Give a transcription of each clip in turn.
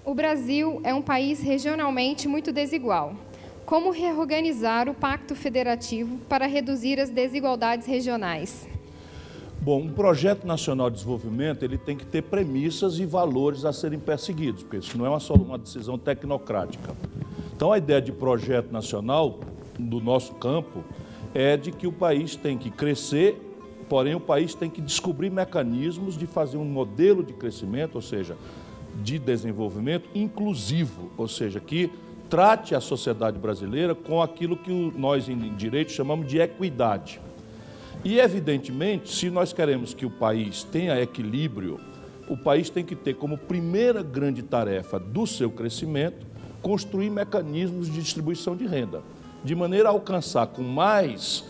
O Brasil é um país regionalmente muito desigual. Como reorganizar o Pacto Federativo para reduzir as desigualdades regionais? Bom, um projeto nacional de desenvolvimento ele tem que ter premissas e valores a serem perseguidos, porque isso não é só uma decisão tecnocrática. Então, a ideia de projeto nacional, do nosso campo, é de que o país tem que crescer, porém o país tem que descobrir mecanismos de fazer um modelo de crescimento, ou seja, de desenvolvimento inclusivo, ou seja, que trate a sociedade brasileira com aquilo que nós em direito chamamos de equidade. E, evidentemente, se nós queremos que o país tenha equilíbrio, o país tem que ter como primeira grande tarefa do seu crescimento construir mecanismos de distribuição de renda, de maneira a alcançar com mais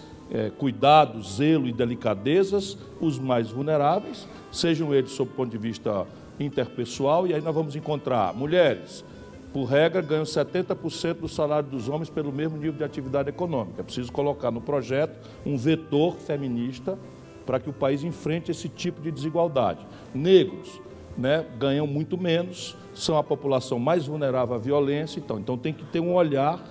cuidado, zelo e delicadezas os mais vulneráveis, sejam eles sob o ponto de vista interpessoal, e aí nós vamos encontrar mulheres, por regra, ganham 70% do salário dos homens pelo mesmo nível de atividade econômica. É preciso colocar no projeto um vetor feminista para que o país enfrente esse tipo de desigualdade. Negros, ganham muito menos, são a população mais vulnerável à violência, então tem que ter um olhar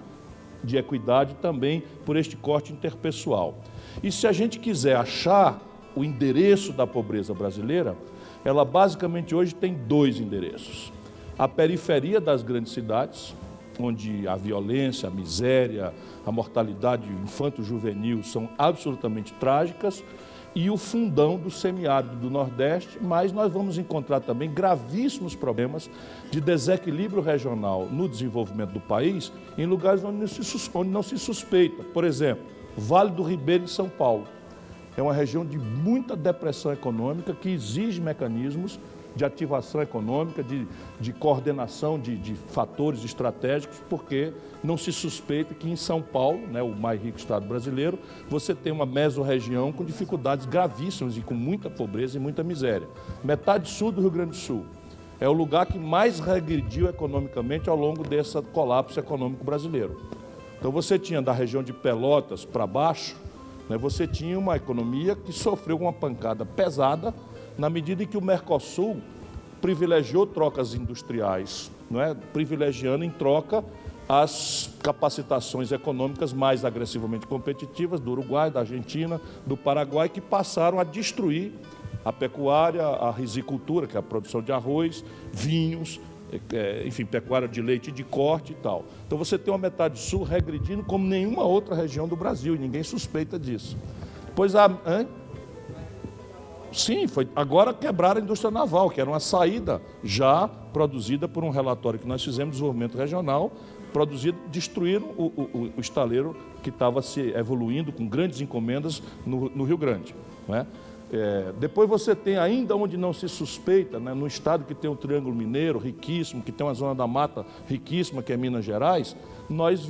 de equidade também por este corte interpessoal. E se a gente quiser achar o endereço da pobreza brasileira, ela basicamente hoje tem dois endereços. A periferia das grandes cidades, onde a violência, a miséria, a mortalidade infanto-juvenil são absolutamente trágicas, e o fundão do semiárido do Nordeste, mas nós vamos encontrar também gravíssimos problemas de desequilíbrio regional no desenvolvimento do país, em lugares onde não se suspeita. Por exemplo, Vale do Ribeiro, em São Paulo. É uma região de muita depressão econômica que exige mecanismos de ativação econômica, de coordenação de fatores estratégicos, porque não se suspeita que em São Paulo, o mais rico estado brasileiro, você tem uma mesorregião com dificuldades gravíssimas e com muita pobreza e muita miséria. Metade sul do Rio Grande do Sul é o lugar que mais regrediu economicamente ao longo desse colapso econômico brasileiro. Então você tinha da região de Pelotas para baixo, você tinha uma economia que sofreu uma pancada pesada na medida em que o Mercosul privilegiou trocas industriais, privilegiando em troca as capacitações econômicas mais agressivamente competitivas do Uruguai, da Argentina, do Paraguai, que passaram a destruir a pecuária, a risicultura, que é a produção de arroz, vinhos, enfim, pecuária de leite e de corte e tal. Então você tem uma metade sul regredindo como nenhuma outra região do Brasil, e ninguém suspeita disso. Pois sim, agora quebraram a indústria naval, que era uma saída já produzida por um relatório que nós fizemos de desenvolvimento regional, destruíram o estaleiro que estava se evoluindo com grandes encomendas no Rio Grande. Depois você tem ainda onde não se suspeita, no estado que tem o Triângulo Mineiro, riquíssimo, que tem uma zona da mata riquíssima, que é Minas Gerais, nós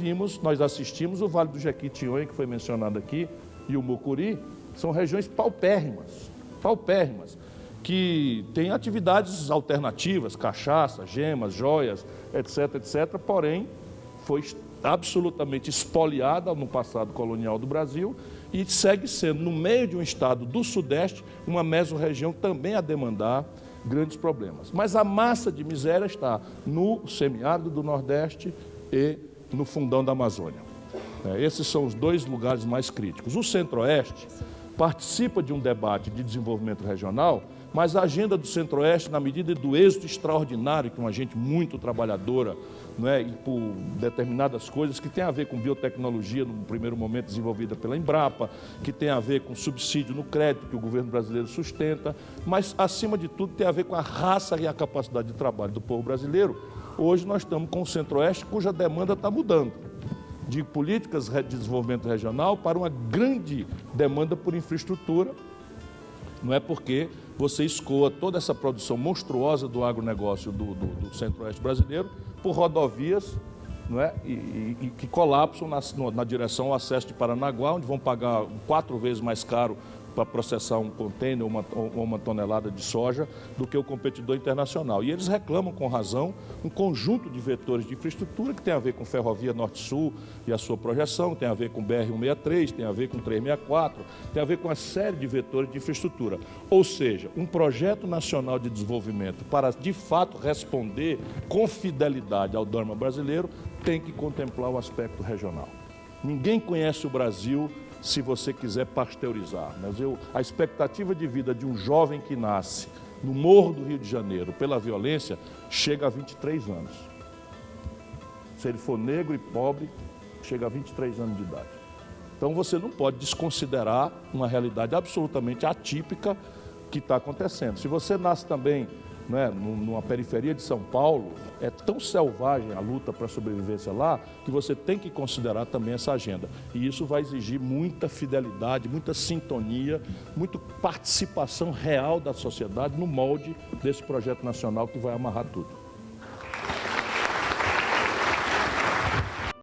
assistimos o Vale do Jequitinhonha, que foi mencionado aqui, e o Mucuri, são regiões paupérrimas, que têm atividades alternativas, cachaça, gemas, joias, etc., porém foi absolutamente espoliada no passado colonial do Brasil e segue sendo, no meio de um estado do Sudeste, uma mesorregião também a demandar grandes problemas. Mas a massa de miséria está no semiárido do Nordeste e no fundão da Amazônia. Esses são os dois lugares mais críticos. O Centro-Oeste participa de um debate de desenvolvimento regional, mas a agenda do Centro-Oeste, na medida do êxito extraordinário, que é uma gente muito trabalhadora, e por determinadas coisas que tem a ver com biotecnologia, no primeiro momento desenvolvida pela Embrapa, que tem a ver com subsídio no crédito que o governo brasileiro sustenta, mas, acima de tudo, tem a ver com a raça e a capacidade de trabalho do povo brasileiro. Hoje nós estamos com o Centro-Oeste, cuja demanda está mudando, de políticas de desenvolvimento regional para uma grande demanda por infraestrutura. Não é porque você escoa toda essa produção monstruosa do agronegócio do Centro-Oeste brasileiro por rodovias, e que colapsam na direção ao acesso de Paranaguá, onde vão pagar 4 vezes mais caro para processar um container ou uma tonelada de soja do que o competidor internacional. E eles reclamam com razão um conjunto de vetores de infraestrutura que tem a ver com Ferrovia Norte-Sul e a sua projeção, tem a ver com BR-163, tem a ver com 364, tem a ver com uma série de vetores de infraestrutura. Ou seja, um projeto nacional de desenvolvimento para, de fato, responder com fidelidade ao dogma brasileiro, tem que contemplar o aspecto regional. Ninguém conhece o Brasil se você quiser pasteurizar. Mas a expectativa de vida de um jovem que nasce no Morro do Rio de Janeiro pela violência chega a 23 anos. Se ele for negro e pobre, chega a 23 anos de idade. Então você não pode desconsiderar uma realidade absolutamente atípica que está acontecendo. Se você nasce também, né, numa periferia de São Paulo, é tão selvagem a luta para a sobrevivência lá, que você tem que considerar também essa agenda. E isso vai exigir muita fidelidade, muita sintonia, muita participação real da sociedade no molde desse projeto nacional que vai amarrar tudo.